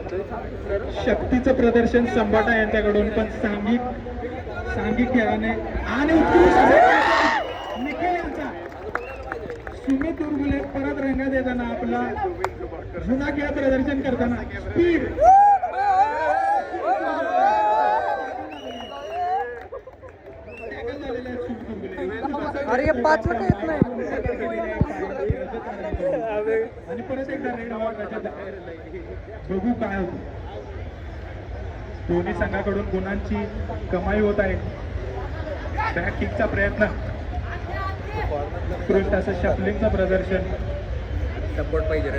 शक्तीचं प्रदर्शन संभाटा यांच्याकडून, पण सांघिक खेळाने आणि निखिल यांचा सुमित दुर्गुले परत रंगात येताना आपला जुना खेळ प्रदर्शन करताना स्पीड अरे 5 येत नाही आणि परत एकदा रेड बघू काय होतं. दोन्ही संघाकडून गुणांची कमाई होत आहे. बॅक किकचा प्रयत्न, उत्कृष्ट असं शफलिंगचं प्रदर्शन. सपोर्ट पाहिजे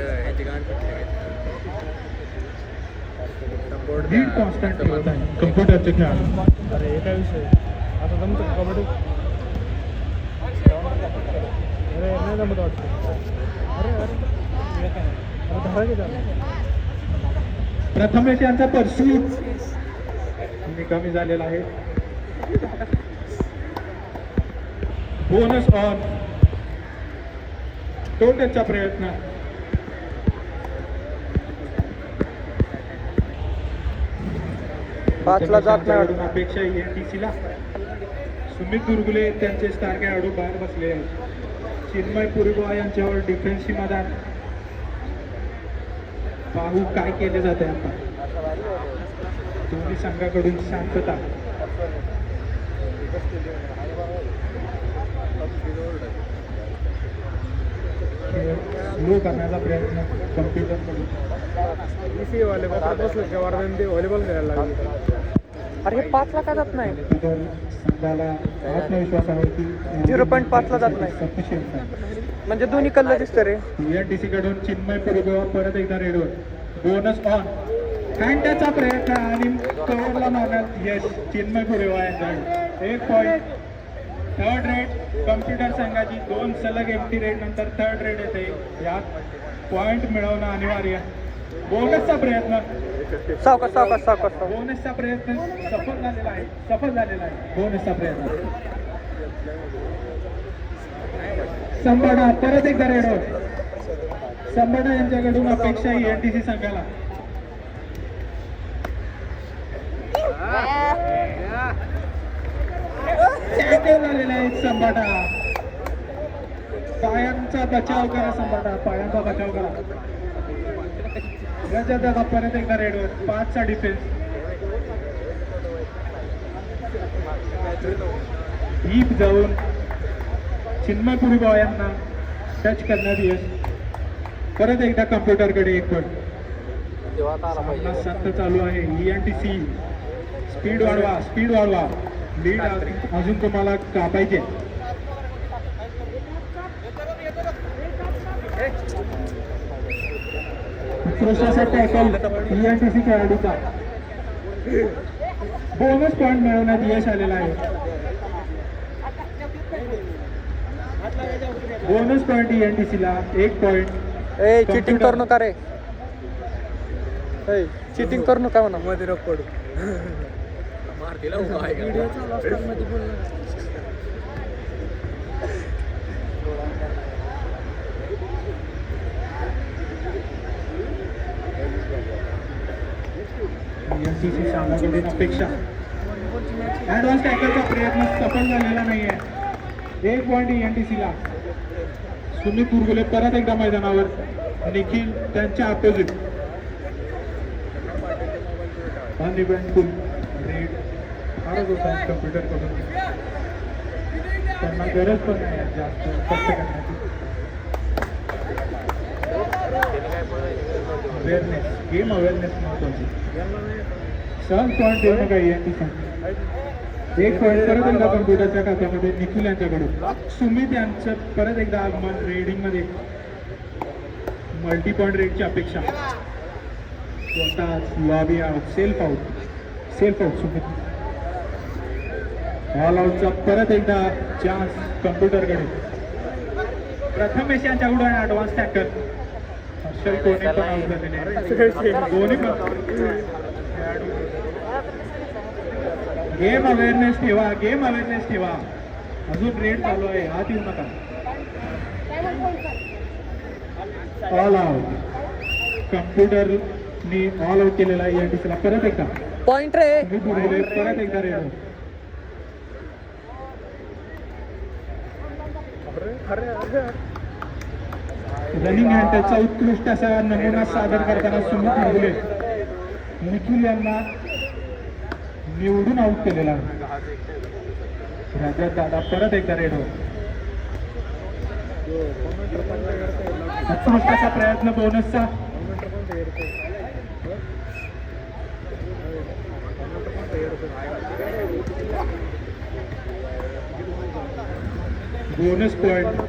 लीड कॉन्स्टंट ठेवत आहे कम्प्युटरचे खेळ. अरे एका विषय आता जमतं कबड्डी. अरे नाही जमत वाटतं. अरे धारा घेता. प्रथमेश यांचा परसूट कमी झालेला आहे. बोनस ऑन तो त्याचा प्रयत्न. पाचला जात नाही. अपेक्षा ENTC ला सुमित दुर्गुले त्यांचे स्टार खेळाडू बाहेर बसले आहेत. चिन्मय पुरीबुवा यांच्यावर डिफेन्सची मैदान. पाहू काय केले जाते आता. दोन्ही संघाकडून शांतता. स्लो करण्याचा प्रयत्न कम्प्युटरकडून. वाले बसलं वर्धन ते व्हॉलीबॉल खेळायला लागले. अरे 5ला का जात नाही. संघाला आत्मविश्वासावरती 0.5 ला जात नाही. सफिशियंट म्हणजे दोन्ही कल्ला दिसतं रे. ENTC कडून चिन्मय पुरीबुवा परत एकदा रेडवर. बोनस ऑन हँडचा प्रयत्न आणि कव्हरला मारण्यात यश चिन्मय पुरीबुवा यांच्याकडे. 1 पॉईंट. थर्ड रेड कम्प्युटर संघाची 2 सलग एम्प्टी रेड नंतर थर्ड रेड येते. यात पॉईंट मिळवणं अनिवार्य. बोनसचा प्रयत्न. सावकाश बोनसचा प्रयत्न सफल झालेला आहे. बोनसचा प्रयत्न. संभाटा परत एकदा रेडवर. संभाटा यांच्याकडून अपेक्षा ENTC संघाला. टॅकल झालेला आहे संभाटा. पायांचा बचाव करा संभाटा. पायांचा बचाव करा. रजत दादा परत एकदा रेडवर. 5चा डिफेन्स. डीप जाऊन चिन्मय पुरीबुवा यांना टच करण्यात यश. परत एकदा कम्प्युटरकडे 1 पॉईंट. सामना संत चालू आहे. ENTC स्पीड वाढवा. लीड अजून तुम्हाला कापायचे. उत्कृष्ट टॅकल ENTC खेळाडूचा. बोनस पॉईंट मिळवण्यात यश आलेला आहे. बोनस पॉईंट ENTC ला. 1 पॉईंट. चिटिंग करू नका रे. चिटिंग करू नका म्हणा. मध्ये रोग पडू मारतीला ENTC संघाकडून अपेक्षा. ऍडव्हान्स टॅकलचा प्रयत्न सफल झालेला नाहीये. 1 पॉईंट ENTC ला. सुमित दुर्गुले परत एकदा मैदानावर. निखिल त्यांच्या अपोजिट. अनइव्हेंटफुल रेड फारच होत आहे कम्प्युटरकडून. त्यांना गरज पण नाही जास्त स्पष्ट करण्याची. अवेअरनेस, गेम अवेअरनेस महत्वाची. सहज पॉईंट देऊ नका ENTC. 1 पॉईंट परत एकदा कम्प्युटरच्या खात्यामध्ये निखिल यांच्याकडून. सुमित यांचं परत एकदा आगमन रेडिंग मध्ये. मल्टी पॉईंट रेडची अपेक्षा. स्वतः lobby out. Self out Sumit. All आउटचा परत एकदा चान्स कम्प्युटरकडे. प्रथमेश यांच्याकडून ऍडव्हान्स टॅकल. हर्षल कोणी पण आउट झालेले. दोन्ही पण. गेम अवेअरनेस ठेवा. अजून रेड चालू आहे. हात येऊ नका. All out. कम्प्युटर नी ऑल आउट केलेला आहे ENTC ला. परत एकदा पॉइंट रे. सुमित गुरुले परत एकदा रेडो. रनिंग हँडचा उत्कृष्ट असा नमुना सादर करताना सुमित गुरुले निखिल यांना निवडून आउट केलेला आहे. रजत दादा परत एकदा रेडो. उत्कृष्ट असा प्रयत्न बोनसचा. बोनस पॉइंट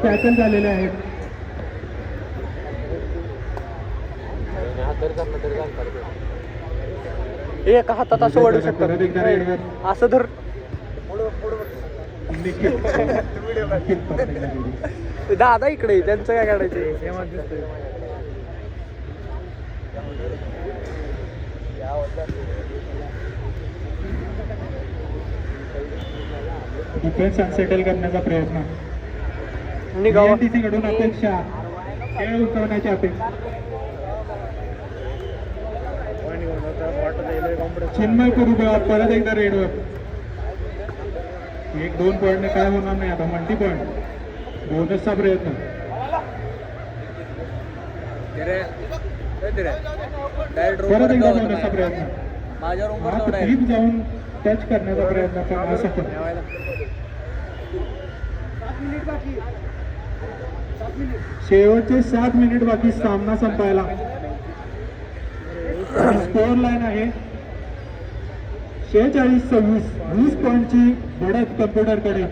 टॅकल झालेले आहेत. एका हातात असं ओढू परत एकदा रेडो. शकतो. असं धर. निखिल परत एकदा रेडो. दादा इकडे आहे, त्यांचं काय काढायचं. सेमच दिसतोय. डिफेन्स अनसेटल करण्याचा प्रयत्न. निघावा. ENTC कडून अपेक्षा खेळ उतरवण्याची अपेक्षा. चिन्मय कुरुबा परत एकदा रेडवर. 1-2 पॉईंटने काय होणार नाही आता. मल्टी पॉईंट बोनसचा प्रयत्न. परत एकदा बोनसचा प्रयत्न. माझ्या हात डीप जाऊन टच करण्याचा प्रयत्न पण असफल. शेवटचे 7 मिनिट बाकी सामना संपायला. स्कोअर लाईन आहे 46-26. 20 पॉईंटची बढत कम्प्युटरकडे.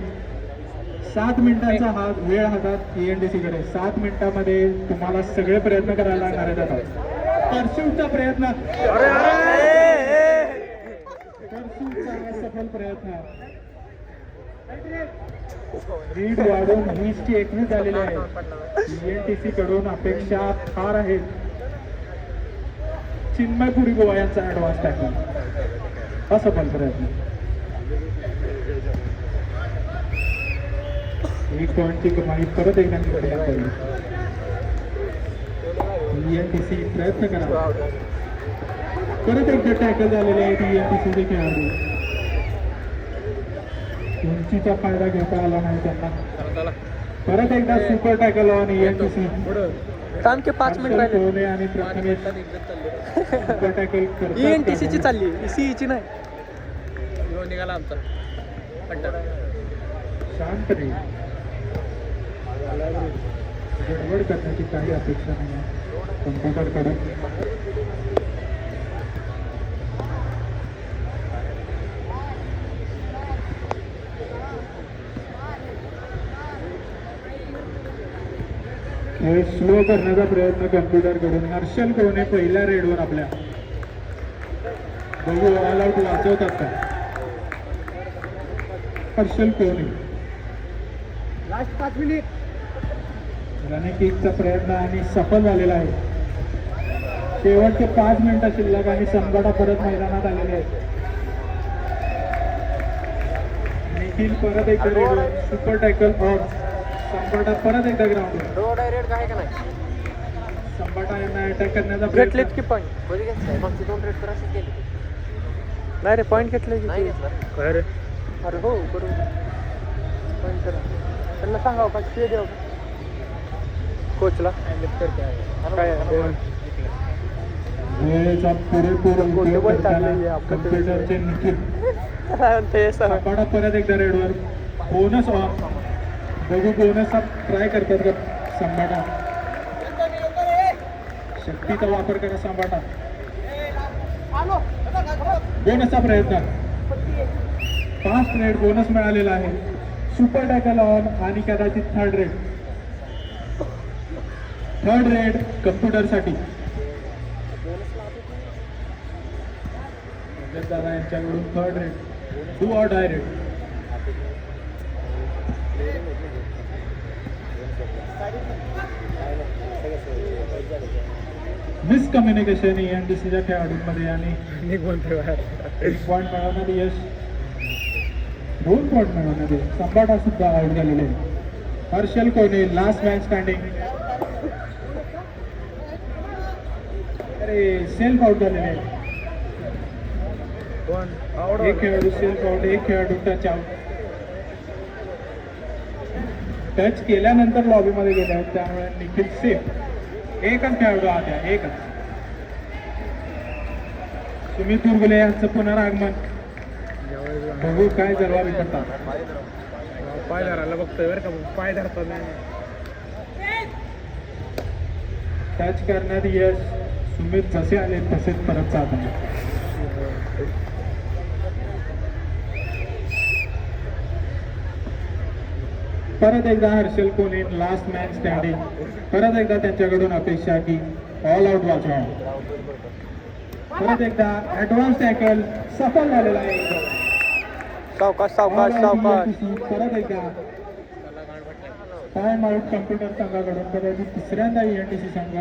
7 मिनिटांचा हा वेळ हातात ENTC कडे. 7 मिनिटांमध्ये तुम्हाला सगळे प्रयत्न करायला लागणार आहेत आता. परस्यूटचा प्रयत्न. परस्यूटचा सफल प्रयत्न. लीड वाढून 20-21 झालेले आहे. ENTC कडून अपेक्षा फार आहेत. चिन्मय पुरी गोवा यांचा ऍडव्हान्स टॅकल. असफल प्रयत्न. 1 पॉईंटची कमाई परत एकदा निघायला पाहिजे. ENTC प्रयत्न करा. परत एकदा टॅकल झालेले आहेत ENTC चे खेळाडू. उंचीचा फायदा घेता आला नाही त्यांना. परत एकदा सुपर टॅकल ऑन ENTC. थांब की 5 मिनिट राहिले. कोहली आणि प्रथमेश सुपर टॅकल ENTC ची चालली, CE ची नाही. निघाला आमचा शांत रे. गडबड करण्याची काही अपेक्षा नाही कम्प्युटरकडे. खेळ स्लो करण्याचा प्रयत्न कम्प्युटरकडून. हर्षल कोहने पहिल्या रेडवर आपल्या. बघू ऑल आउट वाचवतात का हर्षल कोहने. Last 5 minute. रनिंग किकचा प्रयत्न आणि सफल झालेला आहे. शेवटचे 5 मिनिटं शिल्लक आणि संबाडा परत मैदानात आलेले आहेत. निखिल परत एकदा रेडवर. Super tackle on. संबाडा परत एकदा ग्राउंडवर. रोड डायरेक्ट आहे का नाही. संबाडा यांना अटॅक करण्याचा घेतलेत प्रयत्न. की पॉईंट. मागची 2 रेड तर अशीच गेली. नाही रे, पॉईंट घेतले की. नाही घेतला. काय रे? अरे हो बरोबर. पॉईंट करा. त्यांना सांगावं का ते द्यावं कोचला. काय वेळेचा पुरेपूर उपयोग गोलबोल करताना टाकलेली आहे. कम्प्युटरचे निखिल. ते सर संबाडा परत एकदा रेडवर. Bonus on. बघू बोनसचा ट्राय करतात का संबाडा. शक्तीचा वापर करा संबाडा. बोनसचा प्रयत्न. 5 रेड बोनस मिळालेला आहे. सुपर टॅकल ऑन आणि कदाचित 3rd रेड. 3rd red कम्प्युटरसाठी. दादा यांच्याकडून 3rd raid. Do or die raid. Miscommunication ENTCच्या खेळाडूंमध्ये आणि निघून ठेवा. 1 पॉईंट मिळवण्यात यश. 2 पॉईंट मिळवण्यात यश. संबाडा सुद्धा आउट झालेले आहे. Harshal Kohli last man standing. अरे सेल्फ आउट झालेले आहे. एक खेळाडू सेल्फ आउट, एक खेळाडू टच आउट. टच केल्यानंतर लॉबीमध्ये गेले आहेत त्यामुळे निखिल सेफ. एकच खेळाडू आत आहे, एकच. सुमित दुर्गुले यांचं पुनरागमन. बघू काय जलवा करतात. पाय धरायला बघतोय बरं का, पाय धरतात नाही. टच करण्यात यश. सुमित जसे आले तसेच परत जात आहे. परत एकदा Harshal Kohli last man standing. परत एकदा त्यांच्याकडून अपेक्षा की ऑल आउट वाचवा. परत एकदा ऍडव्हान्स टॅकल सफल झालेला आहे. सावकाश सावकाश सावकाश. परत एकदा टाइम आउट कम्प्युटर संघाकडून. कदाचित तिसऱ्यांदा ENTC संघ